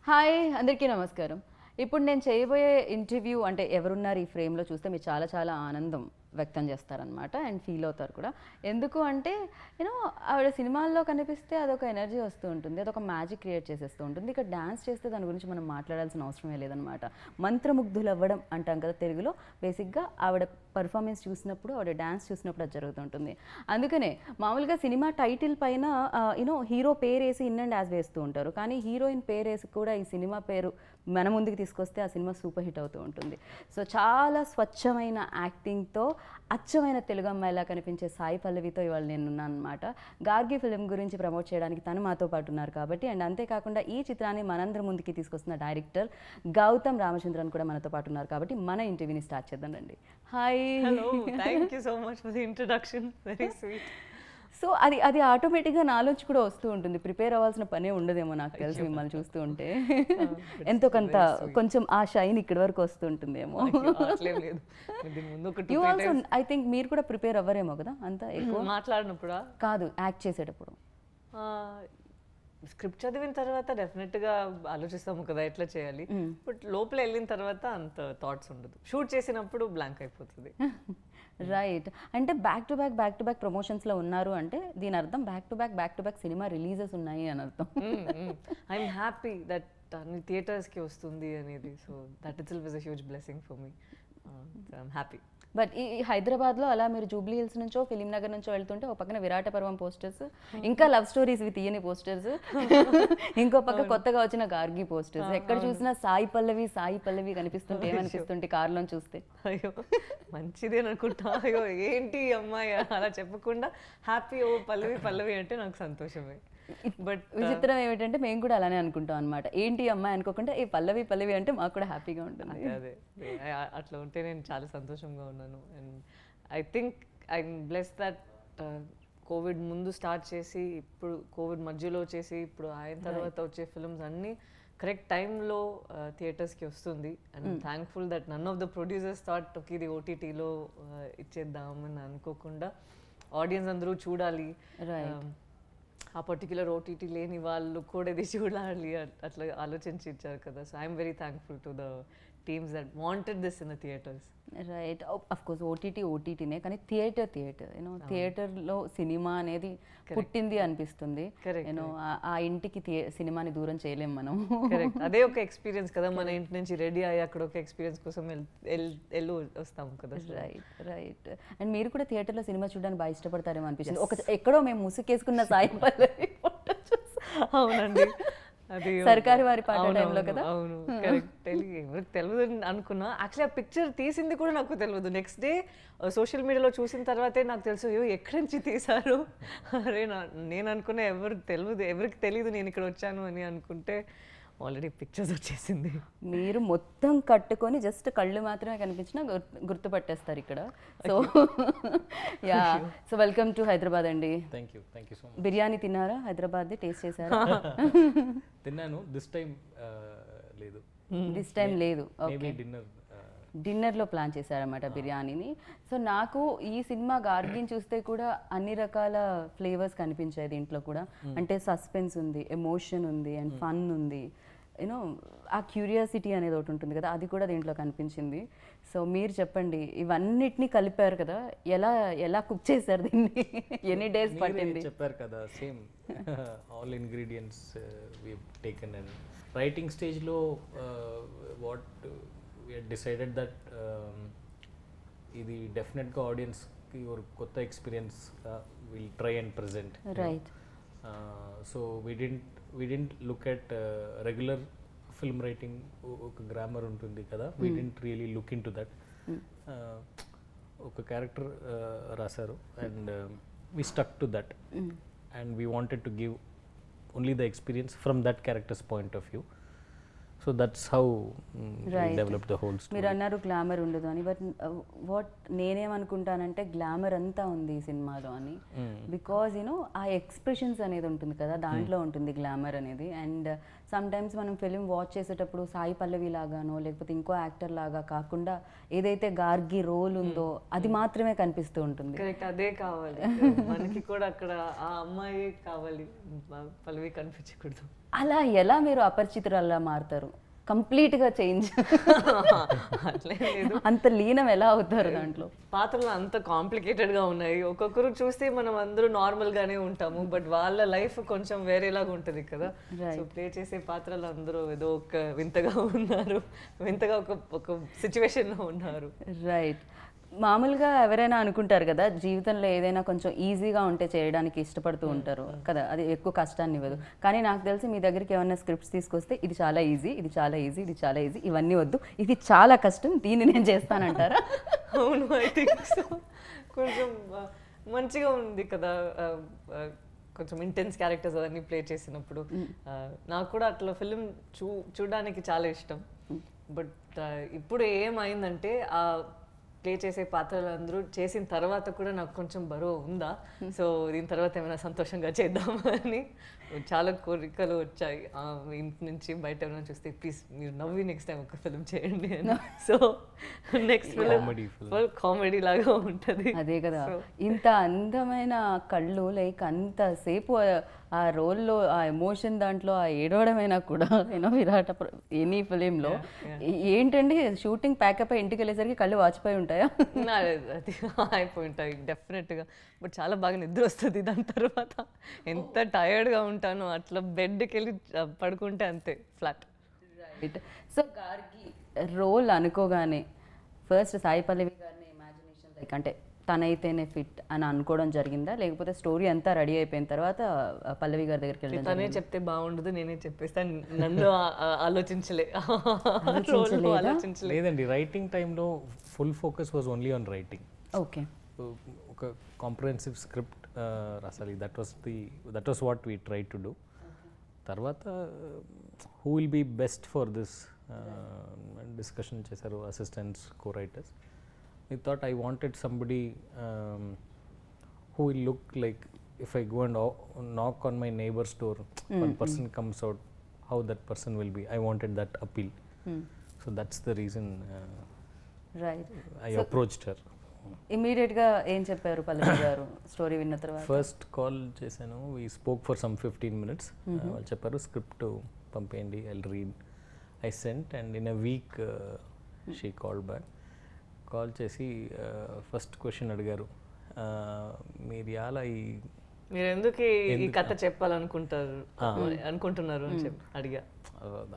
Hi అందరికీ నమస్కారం. ఇప్పుడు నేను చేయబోయే ఇంటర్వ్యూ అంటే ఎవరున్నారు ఈ ఫ్రేమ్లో చూస్తే మీరు చాలా చాలా ఆనందం వ్యక్తం చేస్తారనమాట అండ్ ఫీల్ అవుతారు కూడా. ఎందుకు అంటే యూనో ఆవిడ సినిమాల్లో కనిపిస్తే అదొక ఎనర్జీ వస్తూ ఉంటుంది, అదొక మ్యాజిక్ క్రియేట్ చేసేస్తూ ఉంటుంది. ఇక్కడ డ్యాన్స్ చేస్తే దాని గురించి మనం మాట్లాడాల్సిన అవసరమే లేదనమాట. మంత్రముగ్ధులు అవ్వడం అంటాం కదా తెలుగులో. బేసిక్గా ఆవిడ పర్ఫార్మెన్స్ చూసినప్పుడు, ఆవిడ డ్యాన్స్ చూసినప్పుడు అది జరుగుతుంటుంది. అందుకనే మామూలుగా సినిమా టైటిల్ పైన హీరో పేరు వేసి ఇన్ అండ్ యాజ్ వేస్తూ ఉంటారు, కానీ హీరోయిన్ పేరు వేసి కూడా ఈ సినిమా పేరు మన ముందుకు తీసుకొస్తే ఆ సినిమా సూపర్ హిట్ అవుతూ ఉంటుంది. సో చాలా స్వచ్ఛమైన యాక్టింగ్తో అచ్చమైన తెలుగు అమ్మాయిలా కనిపించే సాయి పల్లవితో ఇవాళ నేను ఉన్నాను అనమాట. గార్గి ఫిలిం గురించి ప్రమోట్ చేయడానికి తను మాతో పాటు ఉన్నారు కాబట్టి, అండ్ అంతేకాకుండా ఈ చిత్రాన్ని మనందరి ముందుకి తీసుకొస్తున్న డైరెక్టర్ గౌతమ్ రామచంద్రన్ కూడా మనతో పాటు ఉన్నారు కాబట్టి మన ఇంటర్వ్యూని స్టార్ట్ చేద్దాం రండి. Hi. Hello, thank you so much for the introduction, very sweet. So అది ఆటోమేటిక్గా నాలోంచి కూడా వస్తూ ఉంటుంది, ప్రిపేర్ అవ్వాల్సిన పనే ఉండదేమో నాకు తెలిసి మిమ్మల్ని చూస్తూ ఉంటే. ఎంతో కొంత కొంచెం ఆ షైన్ ఇక్కడి వరకు వస్తుంటుందేమో. యూ ఆల్సో ఐ థింక్ మీరు కూడా ప్రిపేర్ అవ్వరేమో కదా అంత ఎక్కువ మాట్లాడినప్పుడా? కాదు, యాక్ట్ చేసేటప్పుడు. స్క్రిప్ట్ చదివిన తర్వాత డెఫినెట్గా ఆలోచిస్తాము కదా ఎట్లా చేయాలి, బట్ లోపల వెళ్ళిన తర్వాత అంత థాట్స్ ఉండదు. షూట్ చేసినప్పుడు బ్లాంక్ అయిపోతుంది. రైట్. అంటే బ్యాక్ టు బ్యాక్ ప్రమోషన్స్లో ఉన్నారు అంటే దీని అర్థం back to back cinema releases ఉన్నాయి అని అర్థం. ఐఎమ్ హ్యాపీ దట్ అన్ని థియేటర్స్కి వస్తుంది అనేది. So that it self is a huge blessing for me. I'm happy. But ఈ హైదరాబాద్లో అలా మీరు జూబ్లీ హిల్స్ నుంచో ఫిలిం నగర్ నుంచో వెళ్తుంటే ఒక పక్కన విరాట పర్వం పోస్టర్స్, ఇంకా లవ్ స్టోరీస్ విత్ తీయని పోస్టర్స్, ఇంకో పక్క కొత్తగా వచ్చిన గార్గి పోస్టర్స్, ఎక్కడ చూసినా సాయి పల్లవి కనిపిస్తుంటే ఏమనిపిస్తుంటే కార్లో చూస్తే? అయ్యో మంచిదే అనుకుంటా. అయ్యో ఏంటి అమ్మాయి అలా చెప్పకుండా హ్యాపీ ఓ పల్లవి అంటే నాకు సంతోషమే. బట్ విచిత్రం ఏమిటంటే మేము కూడా అలానే అనుకుంటాం అనమాట. ఏంటి అమ్మాయి అనుకోకుండా ఏ పల్లవి అంటే మాకు కూడా హ్యాపీగా ఉంటుంది. అదే అట్లా ఉంటే నేను చాలా సంతోషంగా ఉన్నాను. And I think I'm bless that Covid ముందు స్టార్ట్ చేసి ఇప్పుడు కోవిడ్ మధ్యలో చేసి ఇప్పుడు అయిన తర్వాత వచ్చే ఫిల్మ్స్ అన్నీ కరెక్ట్ టైంలో థియేటర్స్కి వస్తుంది. And thankful that none of the producers thought okay ఇది ఓటీటీలో ఇచ్చేద్దామని అనుకోకుండా ఆడియన్స్ అందరూ చూడాలి, ఆ పర్టిక్యులర్ ఓటీటీ లేని వాళ్ళు కూడా ఇది చూడాలి అట్లా ఆలోచించి ఇచ్చారు కదా. So I'm very thankful to the teams that wanted this in the theatres. Right. Of course ఓటీటీనే, కానీ థియేటర్లో సినిమా అనేది పుట్టింది అనిపిస్తుంది. ఆ ఇంటికి సినిమాని దూరం చేయలేం మనం. కరెక్ట్, అదే ఒక ఎక్స్పీరియన్స్ కదా. మన ఇంటి నుంచి రెడీ అయ్యి అక్కడ ఒక ఎక్స్పీరియన్స్ కోసం వెళ్ళి వస్తాం కదా. రైట్. అండ్ మీరు కూడా థియేటర్లో సినిమా చూడడానికి బాగా ఇష్టపడతారేమో అనిపిస్తుంది. ఎక్కడో మేము ముసుకేసుకున్న సాయి పల్లవి ఫోటో చూసి. అవునండి, అది సర్కారు వారి పాట టైంలో కదా. అవును, కరెక్ట్. ఎవరికి తెలియదు అనుకున్నా. యాక్చువల్లీ ఆ పిక్చర్ తీసింది కూడా నాకు తెలియదు. నెక్స్ట్ డే సోషల్ మీడియాలో చూసిన తర్వాతే నాకు తెలుసు అయ్యో ఎక్కడి నుంచి తీశారు. అరే నేను అనుకున్నా ఎవరికి తెలియదు నేను ఇక్కడ వచ్చాను అని అనుకుంటే ఆల్రెడీ పిక్చర్స్ వచ్చేసింది. మీరు మొత్తం కట్టుకొని జస్ట్ కళ్ళు మాత్రమే కనిపించినా గుర్తుపట్టేస్తారు ఇక్కడ. So yeah, so welcome to Hyderabad అండి. Thank you so much. Biryani తిన్నారా? హైదరాబాద్ టేస్ట్ చేశారా? తిన్నాను. దిస్ టైం లేదు. ఓకే, డిన్నర్లో ప్లాన్ చేశారన్నమాట బిర్యానీని. సో నాకు ఈ సినిమా గార్గిని చూస్తే కూడా అన్ని రకాల ఫ్లేవర్స్ కనిపించాయి దీంట్లో కూడా. అంటే సస్పెన్స్ ఉంది, ఎమోషన్ ఉంది, అండ్ ఫన్ ఉంది. ఆ క్యూరియాసిటీ అనేది ఒకటి ఉంటుంది కదా, అది కూడా దీంట్లో కనిపించింది. సో మీరు చెప్పండి, ఇవన్నిటినీ కలిపారు కదా, ఎలా కుక్ చేశారు దీన్ని? ఎన్ని డేస్ పట్టింది? చెప్పారు కదా, same all ingredients we taken. And writing స్టేజ్లో what we had decided that ఇది డెఫినెట్గా ఆడియన్స్కి ఒక కొత్త experience will try and present. Right. So we didn't look at regular film writing, ఒక గ్రామర్ ఉంటుంది కదా, we didn't really look into that. ఒక క్యారెక్టర్ రాశారు and we stuck to that, and we wanted to give only the experience from that character's point of view. So that's how we developed the whole story. మీరు అన్నారు glamour ఉండదు అని, but what నేనేమనుకుంటానంటే glamour అంతా ఉంది ఈ సినిమాలో అని. Because ఆ ఎక్స్ప్రెషన్స్ అనేది ఉంటుంది కదా, దాంట్లో ఉంటుంది గ్లామర్ అనేది. అండ్ సమ్ టైమ్స్ మనం ఫిలిం వాచ్ చేసేటప్పుడు సాయి పల్లవి లాగానో లేకపోతే ఇంకో యాక్టర్ లాగా కాకుండా ఏదైతే గార్గి రోల్ ఉందో అది మాత్రమే కనిపిస్తూ ఉంటుంది. కరెక్ట్, అదే కావాలి మనకి కూడా. అక్కడ ఆ అమ్మాయి కావాలి, పల్లవి కనిపించకూడదు. అలా ఎలా మీరు అపరిచితురాల్లా మారుతారు? కంప్లీట్గా చేంజ్ అట్లే లేదు, అంత లీనం ఎలా అవుతారు దాంట్లో? పాత్రలు అంత కాంప్లికేటెడ్గా ఉన్నాయి. ఒక్కొక్కరు చూస్తే మనం అందరూ నార్మల్గానే ఉంటాము, బట్ వాళ్ళ లైఫ్ కొంచెం వేరేలాగా ఉంటుంది కదా. సో ప్లే చేసే పాత్రలు అందరూ ఏదో ఒక వింతగా ఉన్నారు, వింతగా ఒక సిచ్యువేషన్లో ఉన్నారు. రైట్. మామూలుగా ఎవరైనా అనుకుంటారు కదా, జీవితంలో ఏదైనా కొంచెం ఈజీగా ఉంటే చేయడానికి ఇష్టపడుతూ ఉంటారు కదా, అది ఎక్కువ కష్టాన్ని ఇవ్వదు. కానీ నాకు తెలిసి మీ దగ్గరికి ఏమైనా స్క్రిప్ట్స్ తీసుకొస్తే ఇది చాలా ఈజీ, ఇది చాలా ఈజీ, ఇది చాలా ఈజీ, ఇవన్నీ వద్దు, ఇది చాలా కష్టం, దీన్ని నేను చేస్తానంటారా? అవును, ఐ థింక్ సో. కొంచెం మంచిగా ఉంది కదా, కొంచెం ఇంటెన్స్ క్యారెక్టర్స్ అవన్నీ ప్లే చేసినప్పుడు. నాకు కూడా అట్లా ఫిలిం చూడడానికి చాలా ఇష్టం. బట్ ఇప్పుడు ఏమైందంటే ఆ ప్లే చేసే పాత్రలు అందరూ చేసిన తర్వాత కూడా నాకు కొంచెం బరువు ఉందా, సో దీని తర్వాత ఏమైనా సంతోషంగా చేద్దామని చాలా కోరికలు వచ్చాయి ఇంటి నుంచి. బయట ఏమైనా చూస్తే ప్లీజ్ మీరు నవ్వి నెక్స్ట్ టైం ఒక ఫిల్మ్ చేయండి అని. So next film full comedy లాగా ఉంటుంది. అదే కదా, ఇంత అందమైన కళ్ళు, లైక్ అంతసేపు ఆ రోల్లో ఆ ఎమోషన్ దాంట్లో ఆ ఏడవడమైనా కూడా విరాట ఎనీ ఫిలింలో ఏంటండి షూటింగ్ ప్యాకప్ అయి ఇంటికి వెళ్ళేసరికి కళ్ళు వాచిపోయి ఉంటాయా? అది అయిపోయి ఉంటాయి డెఫినెట్గా. బట్ చాలా బాగా నిద్ర వస్తుంది దాని తర్వాత. ఎంత టైర్డ్గా ఉంటానో అట్లా బెడ్కి వెళ్ళి పడుకుంటే అంతే flat. Right. So Gargi role అనుకోగానే ఫస్ట్ సాయి పల్లవి గారిని ఇమాజినేషన్ లైక్ అంటే తనైతేనే ఫిట్ అని అనుకోవడం జరిగిందా, లేకపోతే స్టోరీ అంతా రెడీ అయిపోయిన తర్వాత పల్లవి గారి దగ్గరికి వెళ్ళడం? తనే చెప్తే బాగుండదు, నేనే చెప్పేస్తాను, నన్ను లేదండి. రైటింగ్ టైంలో full focus was only on writing. Okay. ఒక కాంప్రహెన్సివ్ స్క్రిప్ట్ రాసాలి, that was what we try to do. తర్వాత who will be best for this discussion చేశారు assistants, co writers. I thought I wanted somebody who will look like, if I go and knock on my neighbor's door, one person comes out, how that person will be. I wanted that appeal. So that's the reason right. I approached her. ఇమీడియట్గా ఏం చెప్పారు పల్లవి గారు story విన్న తర్వాత? First call చేశాను, we spoke for some 15 minutes. వాళ్ళు చెప్పారు script పంపేయండి, I read. I sent and in a week she call back. Call చేసి ఫస్ట్ క్వశ్చన్ అడిగారు, మీరు ఎలా మీరు ఎందుకు ఈ కథ అనుకుంటున్నారు అని చెప్పి అడిగా.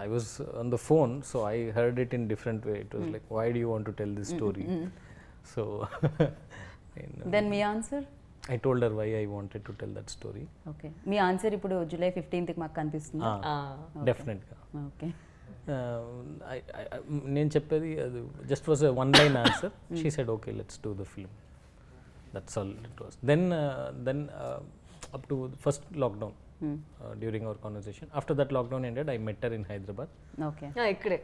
I was on the phone, so I heard it in different way. It was like, why do you want to tell this story? So then me answer? I told her why I wanted to tell that story. Okay. Me answer ఇప్పుడు July 15th మాకు కనిపిస్తుంది. Definitely. Okay. నేను చెప్పేది అది just was a one line answer. She said okay let's do the film, that's all it was. Then up to first lockdown, during our conversation. After that lockdown ended, I met her in Hyderabad. Okay. ఇక్కడే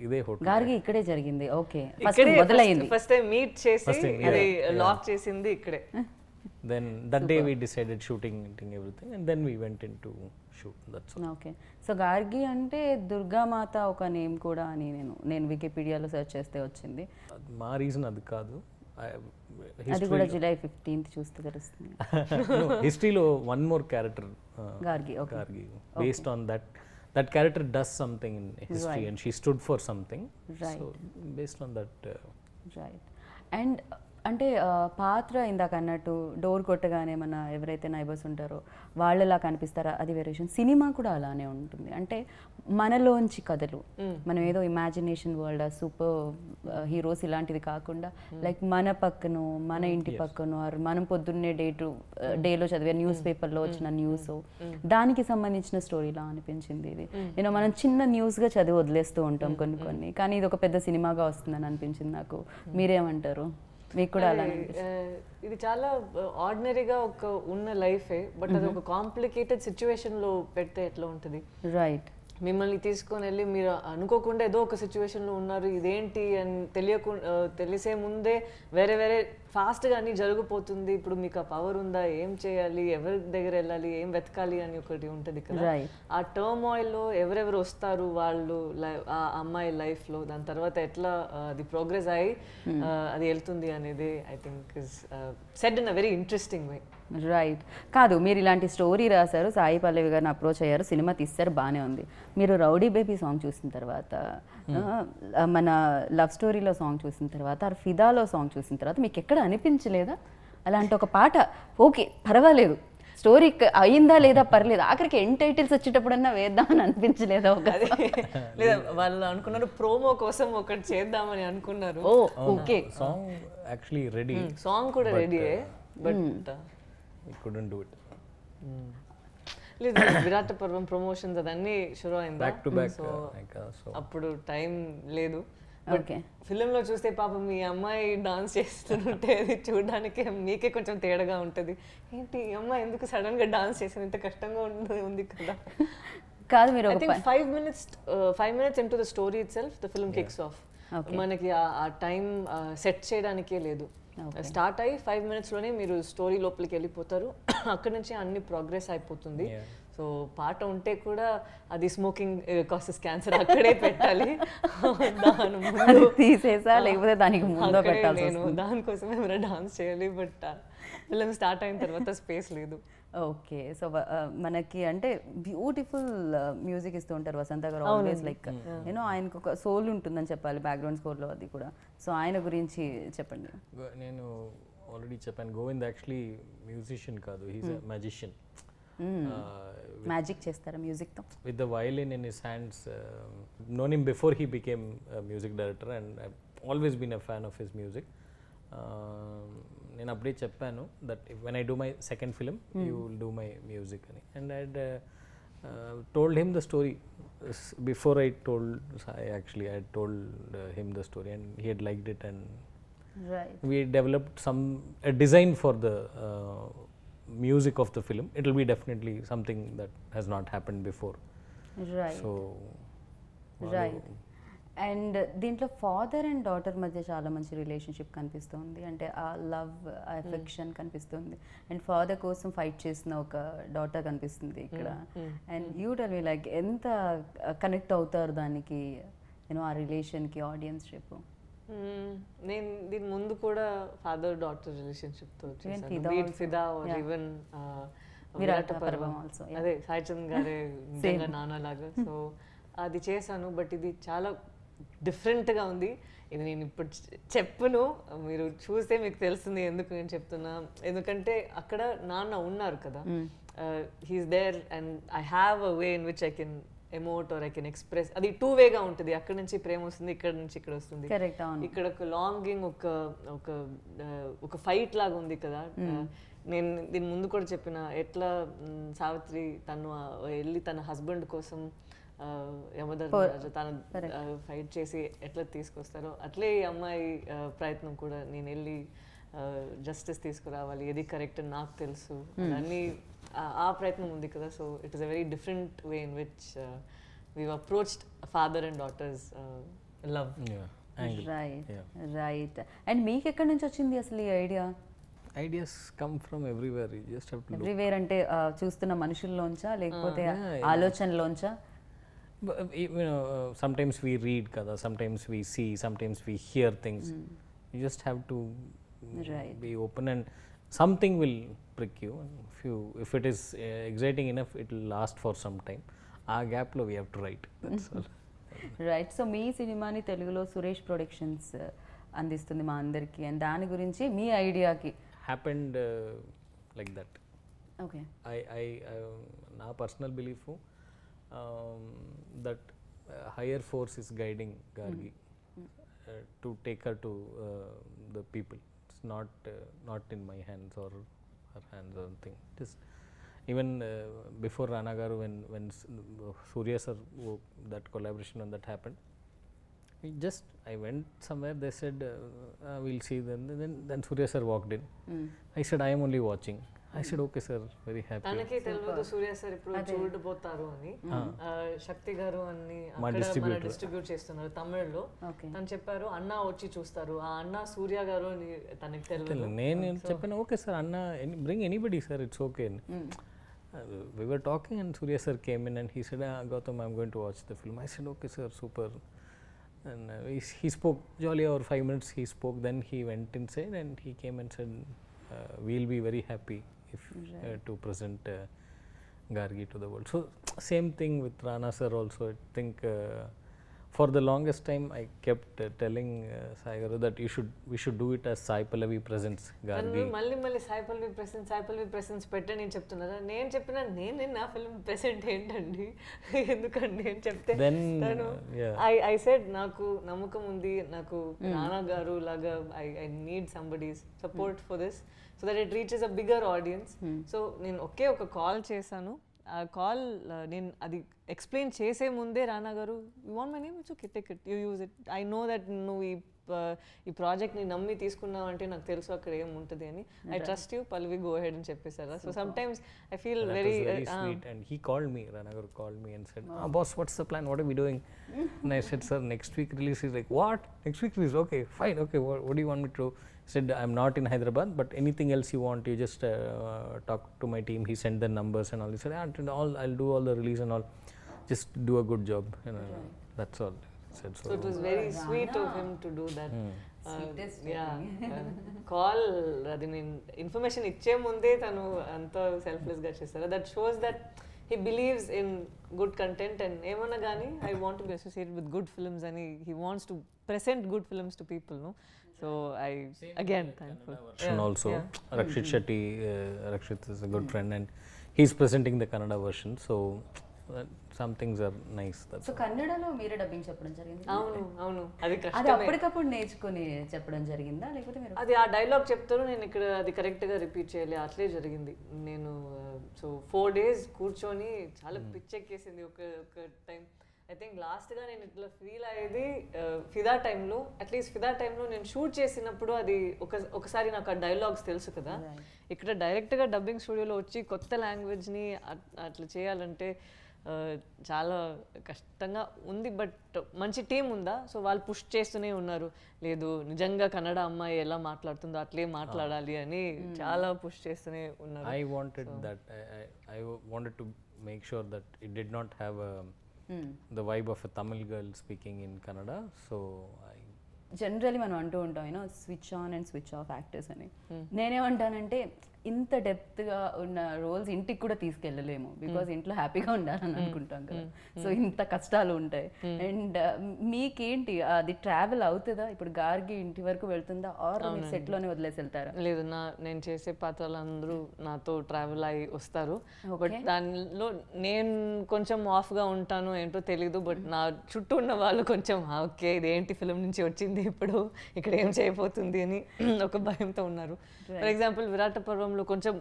ఇదే hotel. Gargi ఇక్కడే జరిగింది. Okay. First మొదలైంది, first time meet చేసి ఇది lock చేసింది ఇక్కడే. Then that day we decided shooting everything, and then we went into shoot. That's all. Okay. So Gargi అంటే దుర్గామాత ఒక నేమ్ కూడా అని నేను వికీపీడియాలో సెర్చ్ చేస్తే వచ్చింది. మా రీజన్ అది కాదు, అది కూడా July 15th చూస్తే తెలుస్తుంది. హిస్టరీలో one more character Gargi. Gargi, based on that character does something in history, and she stood for something. So based on that. Right. And అంటే పాత్ర ఇందాక అన్నట్టు డోర్ కొట్టగానే మన ఎవరైతే నైబర్స్ ఉంటారో వాళ్ళలా కనిపిస్తారా, అది వేరియేషన్. సినిమా కూడా అలానే ఉంటుంది, అంటే మనలోంచి కథలు, మనం ఏదో ఇమాజినేషన్ వరల్డ్ సూపర్ హీరోస్ ఇలాంటిది కాకుండా లైక్ మన పక్కనో మన ఇంటి పక్కనో మనం పొద్దున్నే డేలో చదివే న్యూస్ పేపర్లో వచ్చిన న్యూస్, దానికి సంబంధించిన స్టోరీలా అనిపించింది ఇది. మనం చిన్న న్యూస్గా చదివి వదిలేస్తూ ఉంటాం కొన్ని, కానీ ఇది ఒక పెద్ద సినిమాగా వస్తుందని అనిపించింది నాకు. మీరేమంటారు? మీకు కూడా అలా ఇది చాలా ఆర్డినరీగా ఒక ఉన్న లైఫే, బట్ అది ఒక కాంప్లికేటెడ్ సిచ్యువేషన్లో పెడితే ఎట్లా ఉంటుంది? రైట్. మిమ్మల్ని తీసుకొని వెళ్ళి మీరు అనుకోకుండా ఏదో ఒక సిచ్యువేషన్లో ఉన్నారు, ఇదేంటి అని తెలిసే ముందే వేరే ఫాస్ట్గా అన్నీ జరిగిపోతుంది, ఇప్పుడు మీకు ఆ పవర్ ఉందా, ఏం చేయాలి, ఎవరి దగ్గర వెళ్ళాలి, ఏం వెతకాలి అని ఒకటి ఉంటుంది కదా. ఆ టర్మాయిల్లో ఎవరెవరు వస్తారు వాళ్ళు ఆ అమ్మాయి లైఫ్లో, దాని తర్వాత ఎట్లా అది ప్రోగ్రెస్ అయ్యి అది వెళ్తుంది అనేది I think is said in a very interesting way. Right. కాదు, మీరు ఇలాంటి స్టోరీ రాశారు, సాయి పల్లవి గారిని అప్రోచ్ అయ్యారు, సినిమా తీస్తారు, బాగానే ఉంది. మీరు రౌడీ బేబీ సాంగ్ చూసిన తర్వాత, మన లవ్ స్టోరీలో సాంగ్ చూసిన తర్వాత, ఫిదాలో సాంగ్ చూసిన తర్వాత మీకు ఎక్కడ అనిపించలేదా అలాంటి ఒక పాట ఓకే పర్వాలేదు, స్టోరీ అయిందా లేదా పర్లేదు, ఆఖరికి ఎండ్ టైటిల్స్ వచ్చేటప్పుడన్నా వేద్దామని అనిపించలేదా? ఒక లేదా వాళ్ళు అనుకున్నారు ప్రోమో కోసం ఒకటి చేద్దామని అనుకున్నారు. Okay, song actually ready, song కూడా రెడీయే, but we couldn't do it. లేదు, విరాట పర్వం ప్రమోషన్స్ అదన్నీ షురు అయింది బ్యాక్ టు బ్యాక్, సో అప్పుడు టైం లేదు. బట్ ఫిలింలో చూస్తే పాపం మీ అమ్మాయి డాన్స్ చేస్తుంటే అది చూడడానికి మీకే కొంచెం తేడాగా ఉంటుంది. ఏంటి ఈ అమ్మాయి ఎందుకు సడన్ గా డాన్స్ చేసింది, ఇంత కష్టంగా ఉంది కదా. కాదు, మీరు 5 minutes into the story itself the film kicks off. మనకి ఆ టైం సెట్ చేయడానికే లేదు. స్టార్ట్ అయ్యి 5 minutes లోనే మీరు స్టోరీ లోపలికి వెళ్ళిపోతారు, అక్కడ నుంచి అన్ని ప్రోగ్రెస్ అయిపోతుంది. సో పాట ఉంటే కూడా అది స్మోకింగ్ కాసెస్ క్యాన్సర్ అక్కడే పెట్టాలి, దాని ముందు తీసేసా లేకపోతే దానికి ముందు పెట్టాలి, నేను దానికోసమే మీరు డాన్స్ చేయాలి. బట్ ఫిల్మ్ స్టార్ట్ అయిన తర్వాత స్పేస్ లేదు. ఓకే, సో మనకి అంటే బ్యూటిఫుల్ మ్యూజిక్ ఇస్తూ ఉంటారు వసంత గారు, ఆల్వేస్ లైక్ యూనో ఆయనకు ఒక సోల్ ఉంటుందని చెప్పాలి బ్యాక్గ్రౌండ్ స్కోర్లో, అది కూడా. సో ఆయన గురించి చెప్పండి. నేను ఆల్రెడీ చెప్పాను, గోవింద్ యాక్చువల్లీ మ్యూజిషియన్ కాదు, హీస్ ఎ మ్యాజిషియన్. మ్యాజిక్ చేస్తారా మ్యూజిక్తో? With the violin in his hands. Known him before he became music director and I always been a fan of his music. నేను అప్పుడే చెప్పాను that when I do my second film you will do my music అని. And I told him the story before I told Sai. Actually I had told him the story and he had liked it, and we developed a design for the music of the film. It will be definitely something that has not happened before. So and దీంట్లో father and daughter మధ్య చాలా మంచి relationship కనిపిస్తుంది, అంటే ఆ love, ఆ affection కనిపిస్తుంది. And father కోసం ఫైట్ చేసిన ఒక డాటర్ కనిపిస్తుంది ఇక్కడ. And you tell me like ఎంత కనెక్ట్ అవుతారు దానికి, యూనో ఆ రిలేషన్కి, ఆడియన్స్షిప్? నేను దీని ముందు కూడా ఫాదర్ డాటర్ రిలేషన్షిప్తో ఫిదా ఆర్ ఈవెన్ విరాట పర్వం ఆల్సో, అదే సాయి చంద్ గారే నిజంగా నాన్నలాగా. సో అది చేశాను, బట్ ఇది చాలా డిఫరెంట్గా ఉంది. ఇది నేను ఇప్పుడు చెప్పును, మీరు చూస్తే మీకు తెలుస్తుంది ఎందుకు నేను చెప్తున్నా. ఎందుకంటే అక్కడ నాన్న ఉన్నారు కదా, he's there and I have a way in which I can emote or I can express. అది 2 వేగా ఉంటుంది, అక్కడ నుంచి ప్రేమ వస్తుంది, ఇక్కడ నుంచి ఇక్కడ వస్తుంది. ఇక్కడ ఒక లాంగింగ్, ఒక ఫైట్ లాగా ఉంది కదా. నేను దీని ముందు కూడా చెప్పిన, ఎట్లా సావిత్రి తను వెళ్ళి తన హస్బెండ్ కోసం యమధర్మరాజు తను ఫైట్ చేసి ఎట్లా తీసుకొస్తారో, అట్లే ఈ అమ్మాయి ప్రయత్నం కూడా, నేను వెళ్ళి జస్టిస్ తీసుకురావాలి, ఏది కరెక్ట్ అని నాకు తెలుసు, అన్నీ ఆ ప్రయత్నం ఉంది కదా. So it is a very different way in which we approached father and daughters love. Right. And మీకు ఎక్కడి నుంచి వచ్చింది అసలు ఈ idea? Ideas come from everywhere, you just have to look. Everywhere అంటే చూస్తున్న మనుషుల్లోంచా లేకపోతే ఆలోచనలోంచా? You know, sometimes we read kada, sometimes we see, sometimes we hear things. You just have to be open and something will prick you. If it is exciting enough, it will last for some time. Aa gap lo we have to write, that's all. Right. So మీ సినిమాని తెలుగులో Suresh productions అందిస్తుంది మా అందరికీ, and దాని గురించి మీ ఐడియాకి happened like that. Okay. I na personal belief that higher force is guiding Gargi to take her to the people. It's not in my hands or her hands or anything. It is even before Rana garu, when Surya sir, that collaboration when that happened, I went somewhere, they said we'll see them. Then Surya sir walked in. I said I am only watching. I said, okay sir, very happy. తనకి తెలియదు సూర్య sir ఇప్పుడు చూడబోతారు అని. శక్తి గారు అని అక్కడ మన distribute చేస్తున్నారు తమిళ్లో. తను చెప్పారు అన్న వచ్చి చూస్తారు, ఆ అన్న సూర్య గారు అని తనకి తెలియదు. నేను చెప్పాను ఓకే సార్ అన్న bring anybody sir, it's okay. We were talking and Surya sir came in and he said, Gautham, I'm going to watch the film. I said, okay sir, super. And he spoke jolly over 5 minutes. He spoke, then he went inside and he came and said, we'll be very happy if to present Gargi to the world. So same thing with Rana sir also. I think for the longest time I kept telling Sai Garu that we should do it as Sai Pallavi presents Gargi. మళ్ళీ Sai Pallavi presents పెట్టండి నేను చెప్తున్నారా? నేను చెప్పిన నేను నా film present ఏంటండి ఎందుకంటే నేను చెప్తే I said నాకు నమ్మకం ఉంది, నాకు రానా గారు లాగా I need somebody's support for this so that it reaches a bigger audience. So నేను ఒక కాల్ చేశాను. ఆ కాల్ నేను అది ఎక్స్ప్లెయిన్ చేసే ముందే రానా గారు you want my name, it's okay take it, you use it, I know that నువ్వు ఈ ప్రాజెక్ట్ని నమ్మి తీసుకున్నావు అంటే నాకు తెలుసు అక్కడ ఏముంటుంది అని, I trust you Pallavi, go ahead అని చెప్పేశారా. So sometimes I feel very sweet. And he called me, Rana Garu called me and said, boss, what's the plan, what are we doing? And I said, sir, next week release. He's like, what, next week release? Okay, fine, okay, what do you want me to do? He said, I'm not in Hyderabad, but anything else you want, you just talk to my team. He sent the numbers and all. He said, I'll do all the release and all, just do a good job, that's all. So it was very sweet of him to do that. Call అది నేను information ఇచ్చే ముందే తను అంత selfless గా చేస్తారు. That shows that he believes in good content and ఏమన్నా కానీ I want to be associated with good films అని he wants to present good films to people, no. So I again thankful. Also Rakshit Shetty, Rakshit is a good friend and he's presenting the Kannada version, so some things are nice. So కన్నడలో మీరే dubbing చెప్పడం జరిగింది? అవును అది అది అప్పటికప్పుడు నేర్చుకుని చెప్పడం జరిగిందా లేకపోతే మీరు అది ఆ డైలాగ్ చెప్తారు నేను ఇక్కడ అది కరెక్ట్గా రిపీట్ చేయాలి, అట్లే జరిగింది. నేను సో 4 days కూర్చొని చాలా పిచ్చెక్కేసింది ఒక టైం. ఐ థింక్ లాస్ట్గా నేను ఇట్లా ఫీల్ అయ్యేది ఫిదా టైంలో. అట్లీస్ట్ ఫిదా టైంలో నేను షూట్ చేసినప్పుడు అది ఒకసారి నాకు ఆ డైలాగ్స్ తెలుసు కదా, ఇక్కడ డైరెక్ట్గా డబ్బింగ్ స్టూడియోలో వచ్చి కొత్త లాంగ్వేజ్ని అట్లా చేయాలంటే చాలా కష్టంగా ఉంది. బట్ మంచి టీం ఉందా, సో వాళ్ళు పుష్ చేస్తూనే ఉన్నారు, లేదు నిజంగా కన్నడ అమ్మాయి ఎలా మాట్లాడుతుందో అట్లే మాట్లాడాలి అని చాలా పుష్ చేస్తూనే ఉన్నారు. I wanted to make sure that it did not have the vibe of a Tamil girl speaking in Kannada, so generally మనం అంటూ ఉంటాం switch on and switch off actors అని. నేనేమంటానంటే ఇంత డెప్త్గా ఉన్న రోల్స్ ఇంటికి కూడా తీసుకెళ్ళలేము, బికాజ్ ఇంట్లో హ్యాపీగా ఉండాలని అనుకుంటాం కదా, సో ఇంత కష్టాలు ఉంటాయి. అండ్ మీకేంటి అది ట్రావెల్ అవుతుందా? ఇప్పుడు గార్గి ఇంటి వరకు వెళ్తుందా ఆర్ సెట్లోనే వదిలేసి వెళ్తారా? లేదు, నేను చేసే పాత్రలు అందరూ నాతో ట్రావెల్ అయి వస్తారు. బట్ దానిలో నేను కొంచెం ఆఫ్గా ఉంటాను ఏంటో తెలీదు, బట్ నా చుట్టూ ఉన్న వాళ్ళు కొంచెం ఓకే ఇదేంటి ఫిలిం నుంచి వచ్చింది ఇప్పుడు ఇక్కడ ఏం చేయబోతుంది అని ఒక భయంతో ఉన్నారు. ఫర్ ఎగ్జాంపుల్ విరాట పర్వంలో కొంచెం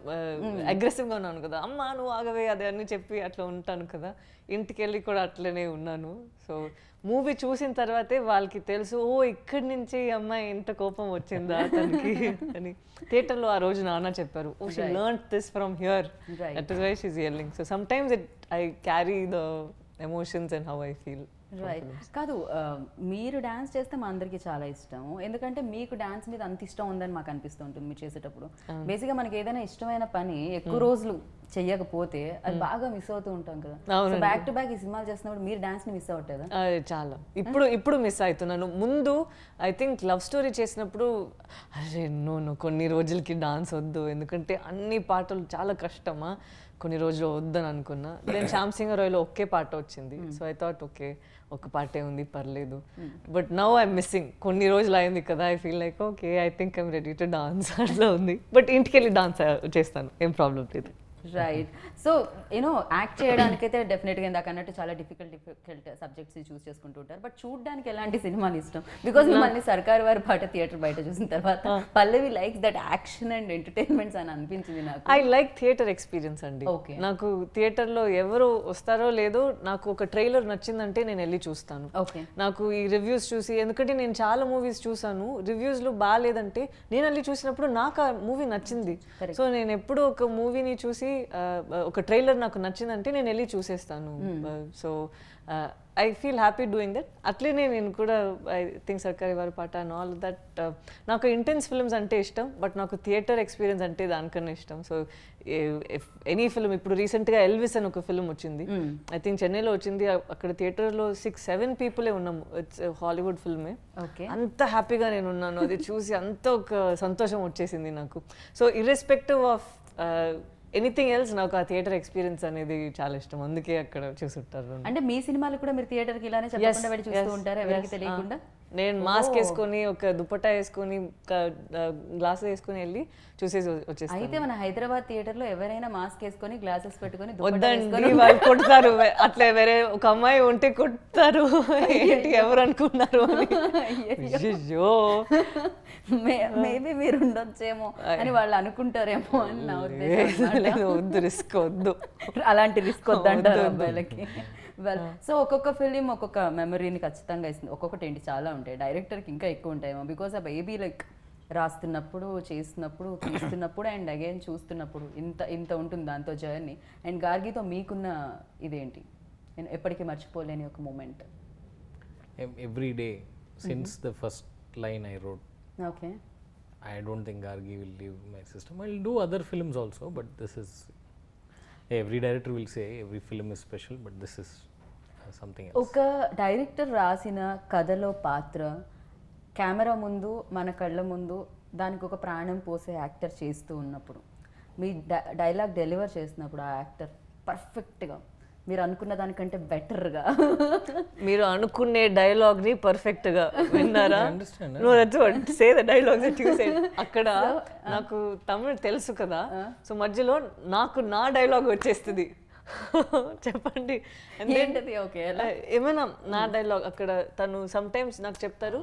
అగ్రెసివ్గా ఉన్నాను కదా, అమ్మ నువ్వు ఆగవే అది అని చెప్పి అట్లా ఉంటాను కదా, ఇంటికి వెళ్ళి కూడా అట్లనే ఉన్నాను. సో మూవీ చూసిన తర్వాతే వాళ్ళకి తెలుసు, ఓ ఇక్కడి నుంచి అమ్మాయి ఇంత కోపం వచ్చిందా తనకి అని. థియేటర్లో ఆ రోజు నాన్న చెప్పారు, oh she learned this from here, that is why she is yelling. So sometimes I carry the emotions and how I feel. Right. కాదు, మీరు డాన్స్ చేస్తే మా అందరికీ చాలా ఇష్టం, ఎందుకంటే మీకు డాన్స్ మీద అంత ఇష్టం ఉందని మాకు అనిపిస్తూ ఉంటుంది మీరు చేసేటప్పుడు. బేసిక్గా మనకి ఏదైనా ఇష్టమైన పని ఎక్కువ రోజులు చెయ్యకపోతే అది బాగా మిస్ అవుతూ ఉంటాం కదా. బ్యాక్ టు బ్యాక్ ఈ సినిమాలు చేస్తున్నప్పుడు మీరు డాన్స్ ని మిస్ అవుతుందా? చాలా, ఇప్పుడు మిస్ అవుతున్నాను. ముందు ఐ థింక్ లవ్ స్టోరీ చేసినప్పుడు అరే నో కొన్ని రోజులకి డాన్స్ వద్దు, ఎందుకంటే అన్ని పాటలు చాలా కష్టమా, కొన్ని రోజులు వద్దని అనుకున్నా. దెన్ శ్యామ్ సింగ్ రాయ్లో ఒకే పాట వచ్చింది, సో ఐ థాట్ ఓకే ఒక పాటే ఉంది పర్లేదు. బట్ నౌ ఐఎమ్ మిస్సింగ్, కొన్ని రోజులు అయింది కదా, I feel like okay I think I'm ready to dance అట్లా ఉంది. బట్ ఇంటికి వెళ్ళి డాన్స్ చేస్తాను, ఏం ప్రాబ్లం లేదు. రైట్. సో యూనో యాక్ట్ చేయడానికైతే డెఫినెట్గా ఇందాక అన్నట్టు చాలా డిఫికల్ట్ సబ్జెక్ట్స్ చూస్ చేసుకుంటూ ఉంటారు. బట్ చూడడానికి ఎలాంటి సినిమాలు ఇష్టం? బికాస్ మిమ్మల్ని సర్కార్ వారి పాట థియేటర్ బయట చూసిన తర్వాత Pallavi likes that action and entertainments అని అనిపించింది నాకు. ఐ లైక్ థియేటర్ ఎక్స్పీరియన్స్ అండి. Okay. నాకు థియేటర్లో ఎవరు వస్తారో లేదో నాకు ఒక ట్రైలర్ నచ్చిందంటే నేను వెళ్ళి చూస్తాను. ఓకే. నాకు ఈ రివ్యూస్ చూసి, ఎందుకంటే నేను చాలా మూవీస్ చూసాను, రివ్యూస్లో బాగాలేదంటే నేను వెళ్ళి చూసినప్పుడు నాకు ఆ మూవీ నచ్చింది. సో నేను ఎప్పుడు ఒక మూవీని చూసి ఒక ట్రైలర్ నాకు నచ్చిందంటే నేను వెళ్ళి చూసేస్తాను. So I feel happy doing that. అట్లనే నేను కూడా I think Sarkari Vaari Paata and all that. నాకు ఇంటెన్స్ ఫిల్మ్స్ అంటే ఇష్టం, బట్ నాకు థియేటర్ ఎక్స్పీరియన్స్ అంటే దానికన్నా ఇష్టం. సో ఎనీ ఫిల్మ్, ఇప్పుడు రీసెంట్గా ఎల్విస్ అని ఒక ఫిల్మ్ వచ్చింది, ఐ థింక్ చెన్నైలో వచ్చింది. అక్కడ థియేటర్లో 6-7 పీపులే ఉన్నాము. ఇట్స్ హాలీవుడ్ ఫిల్మే. అంత హ్యాపీగా నేను ఉన్నాను అది చూసి, అంత ఒక సంతోషం వచ్చేసింది నాకు. So irrespective of anything else నాకు ఆ థియేటర్ ఎక్స్పీరియన్స్ అనేది చాలా ఇష్టం, అందుకే అక్కడ చూసుంటారు. అంటే మీ సినిమాలు కూడా మీరు థియేటర్కి ఇలానే చెప్పకుండా వెళ్ళి చూస్తూ ఉంటారు ఎవరికి తెలియకుండా? నేను మాస్క్ వేసుకొని, ఒక దుపట్టా వేసుకొని, గ్లాస్ వేసుకొని వెళ్ళి చూసేసి వచ్చేస్తాను. అయితే మన హైదరాబాద్ థియేటర్ లో ఎవరైనా మాస్క్ వేసుకొని గ్లాసెస్ పెట్టుకొని వద్దండి, వాళ్ళు కొడతారు. అట్లా వేరే ఒక అమ్మాయి ఉంటే కొడతారు. ఏంటి ఎవరు అనుకున్నారు అని. మేబీ మీరు ఉండొచ్చేమో అని వాళ్ళు అనుకుంటారేమో అని నా ఉద్దేశం. వద్దు, రిస్క్ వద్దు, అలాంటి రిస్క్ వద్దంటారు అబ్బాయిలకి. వెల్, సో ఒక్కొక్క ఫిలిం ఒక్కొక్క మెమరీని ఖచ్చితంగా ఇస్తుంది. ఒక్కొక్కటి ఏంటి చాలా ఉంటాయి, డైరెక్టర్కి ఇంకా ఎక్కువ ఉంటాయేమో. బికాస్ ఆ బేబీ లైక్ రాస్తున్నప్పుడు, చేస్తున్నప్పుడు, తీస్తున్నప్పుడు అండ్ అగైన్ చూస్తున్నప్పుడు ఇంత ఉంటుంది దాంతో జర్నీ. అండ్ గార్గితో మీకున్న ఇదేంటి, నేను ఎప్పటికీ మర్చిపోలేని ఒక moment? Every day since the first line I wrote. Okay. I don't think Gargi will leave my system. I'll do other films also, but this is, every director will say every film is special, but this is something else. ఒక director రాసిన కథలో పాత్ర camera ముందు, మన కళ్ళ ముందు దానికి ఒక ప్రాణం పోసే యాక్టర్ చేస్తూ ఉన్నప్పుడు, మీ డైలాగ్ డెలివర్ చేసినప్పుడు ఆ యాక్టర్ పర్ఫెక్ట్గా మీరు అనుకున్న దానికంటే బెటర్గా, మీరు అనుకునే డైలాగ్ని పర్ఫెక్ట్గా విన్నారా? అక్కడ నాకు తమిళ్ తెలుసు కదా, సో మధ్యలో నాకు నా డైలాగ్ వచ్చేస్తుంది. చెప్పండి ఏంటది? ఓకే. ఏమైనా నా డైలాగ్ అక్కడ తను సమ్ టైమ్స్ నాకు చెప్తారు.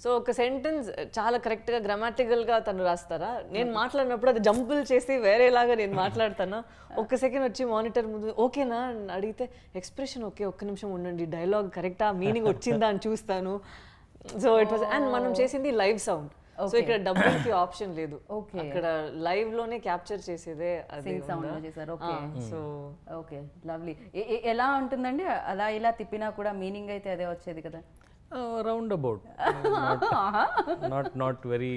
సో ఒక సెంటెన్స్ చాలా కరెక్ట్గా గ్రామాటికల్గా తను రాస్తారా, నేను మాట్లాడినప్పుడు అది జంపుల్ చేసి వేరేలాగా నేను మాట్లాడతానా. ఒక్క సెకండ్ వచ్చి మానిటర్ ముందు ఓకేనా అని అడిగితే ఎక్స్ప్రెషన్ ఓకే, ఒక్క నిమిషం ఉండండి, డైలాగ్ కరెక్టా, మీనింగ్ వచ్చిందా అని చూస్తాను. సో ఇట్ వాజ్, అండ్ మనం చేసింది లైవ్ సౌండ్, సో ఇక్కడ డబ్బింగ్ కి ఆప్షన్ లేదు, అక్కడ లైవ్ లోనే క్యాప్చర్ చేసేదే అది సౌండ్ చేశారు. ఓకే. So okay, lovely. ఎలా ఉంటుందండి అలా ఇలా తిప్పినా కూడా మీనింగ్ అయితే అదే వచ్చేది కదా? Round about, not very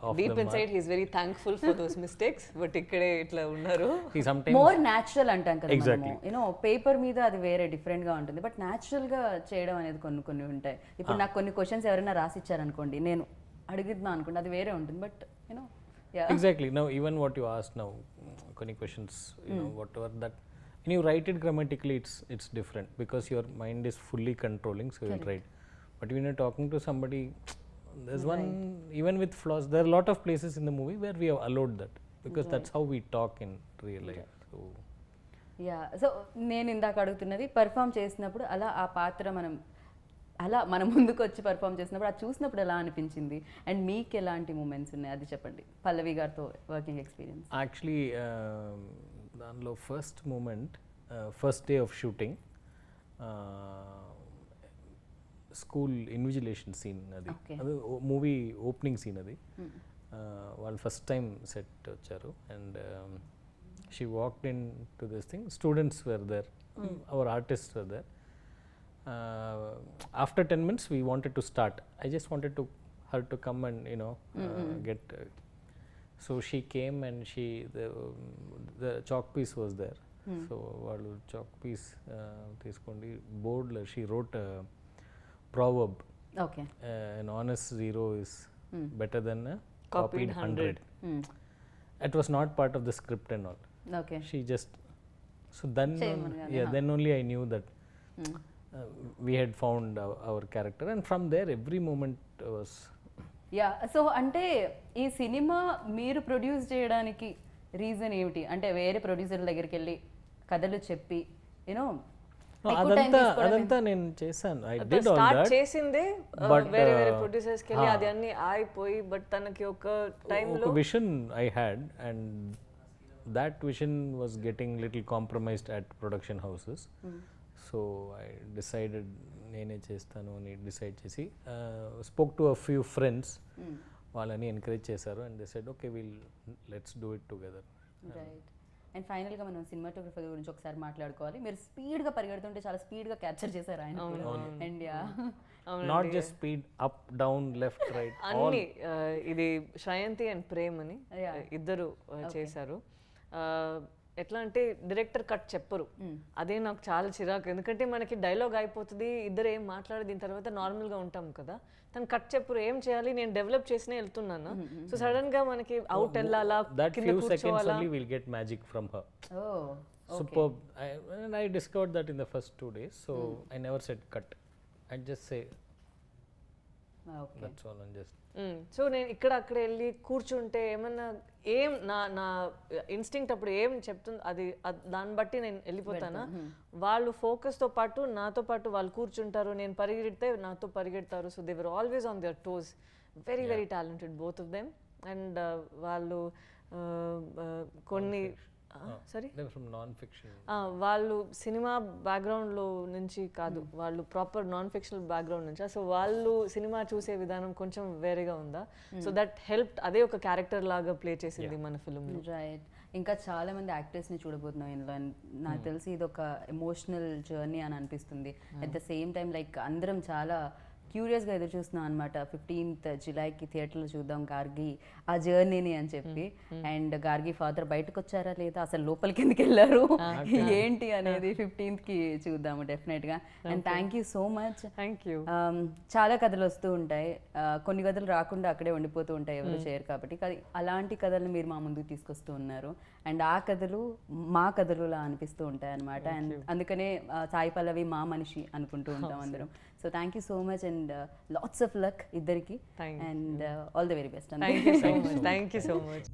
off deep the inside mark. he is very thankful for those mistakes, but ikkade itla unnaru. He sometimes more natural అంటాం కదా Exactly. మనము. యూనో పేపర్ మీద అది వేరే డిఫరెంట్ గా ఉంటుంది, బట్ న్యాచురల్ గా చేయడం అనేది కొన్ని ఉంటాయి. ఇప్పుడు నాకు కొన్ని క్వశ్చన్స్ ఎవరైనా రాసిచ్చారనుకోండి, నేను అడుగుతున్నా అనుకోండి, అది వేరే ఉంటుంది. But you know exactly. Now even what you asked now, కొన్ని questions, you know, whatever that, when you write it grammatically, it's different because your mind is fully controlling, so you'll write. But when you're talking to somebody, there's one, even with flaws, there are a lot of places in the movie where we have allowed that because that's how we talk in real life. So so నేను ఇందాక అడుగుతున్నది, perform చేసినప్పుడు అలా ఆ పాత్ర అలా మన ముందుకు వచ్చి పర్ఫామ్ చేసినప్పుడు అది చూసినప్పుడు ఎలా అనిపించింది, అండ్ మీకు ఎలాంటి మూమెంట్స్ ఉన్నాయి అది చెప్పండి. పల్లవి గారితో వర్కింగ్ ఎక్స్పీరియన్స్. యాక్చువల్లీ దానిలో first moment, first day of shooting, school invigilation scene అది, అది మూవీ ఓపెనింగ్ సీన్ అది. వాళ్ళు ఫస్ట్ టైం సెట్ వచ్చారు and she walked into this thing, students were there, our artist were there. After 10 minutes we wanted to start. I just wanted her to come and get so she came and the chalk piece was there. So vallu chalk piece teeskondi board lo she wrote a proverb. Okay. An honest zero is better than a copied 100. It was not part of the script and all. Okay. She just, so then then only I knew that we had found our character, and from there every moment was so అంటే ఈ cinema మీరు produce చేయడానికి reason ఏమిటి? అంటే వేరే producer దగ్గరికి వెళ్ళి కథలు చెప్పి యూనో అదంతా నేను చేశాను. I did all start that. చేసిందే వేరే వేరే ప్రొడ్యూసర్స్ కి వెళ్ళి అది అన్ని ఆగిపోయి బట్ తనకి ఒక టైంలో ఒక vision I had and that vision was getting little compromised at production houses. So I decided నేనే చేస్తాను అని డిసైడ్ చేసి spoke to a few friends. వాళ్ళని ఎంకరేజ్ చేశారు and they said okay let's do it together. Right. And ఫైనల్గా మనం cinematography గురించి ఒకసారి మాట్లాడుకోవాలి. మీరు స్పీడ్గా పరిగెడుతుంటే చాలా స్పీడ్గా క్యాప్చర్ చేశారు ఆయన. And not just speed, up down left right అన్ని ఇది శ్రయంతి అండ్ ప్రేమ్ అని ఇద్దరు చేశారు. ఎట్లా అంటే డైరెక్టర్ కట్ చెప్పరు, అదే నాకు చాలా చిరాకు. ఎందుకంటే మనకి డైలాగ్ అయిపోతుంది, ఇద్దరు ఏం మాట్లాడి దీని తర్వాత నార్మల్గా ఉంటాం కదా, తను కట్ చెప్పరు. ఏం చేయాలి, నేను డెవలప్ చేసినే వెళ్తున్నాను. సో సడన్ గా మనకి అవుట్ వెళ్ళాలా, that few seconds only we'll get magic from her. Oh, Superb. I discovered that in the first 2 days, so I never said cut. I just say okay. that's all and just so నేను ఇక్కడ అక్కడ వెళ్ళి కూర్చుంటే ఏమన్నా ఏం నా instinct అప్పుడు ఏం చెప్తుంది అది దాన్ని బట్టి నేను వెళ్ళిపోతానా. వాళ్ళు ఫోకస్తో పాటు నాతో పాటు వాళ్ళు కూర్చుంటారు, నేను పరిగెడితే నాతో పరిగెడతారు. So they were always on their toes. Very very talented both of them. And వాళ్ళు కొన్ని సారీ from non-fiction. వాళ్ళు సినిమా బ్యాక్గ్రౌండ్లో నుంచి కాదు, వాళ్ళు ప్రాపర్ నాన్ ఫిక్షనల్ బ్యాక్గ్రౌండ్ నుంచి. సో వాళ్ళు సినిమా చూసే విధానం కొంచెం వేరేగా ఉందా. సో దట్ హెల్ప్, అదే ఒక క్యారెక్టర్ లాగా ప్లే చేసింది మన ఫిల్మ్లో. రైట్. ఇంకా చాలా మంది యాక్టర్స్ని చూడబోతున్నాం ఇందులో. నాకు తెలిసి ఇది ఒక ఎమోషనల్ జర్నీ అని అనిపిస్తుంది. At the same time like అందరం చాలా క్యూరియస్గా ఎదురు చూస్తున్నాం అనమాట. 15th జులైకి థియేటర్లో చూద్దాం గార్గి ఆ జర్నీని అని చెప్పి. అండ్ గార్గి ఫాదర్ బయటకు వచ్చారా లేదా, అసలు లోపలికి ఎందుకు వెళ్ళారు ఏంటి అనేది 15th చూద్దాము డెఫినెట్గా. And thank you so much. Thank you. చాలా కథలు వస్తూ ఉంటాయి, కొన్ని కథలు రాకుండా అక్కడే ఉండిపోతూ ఉంటాయి, ఎవరు చేయరు కాబట్టి. అలాంటి కథలను మీరు మా ముందుకు తీసుకొస్తూ ఉన్నారు. అండ్ ఆ కథలు మా కథలులా అనిపిస్తూ ఉంటాయి అనమాట. అండ్ అందుకనే సాయి పల్లవి మా మనిషి అనుకుంటూ ఉంటాం అందరం. So thank you so much and lots of luck ఇద్దరికి. And all the very best. Thank you so much.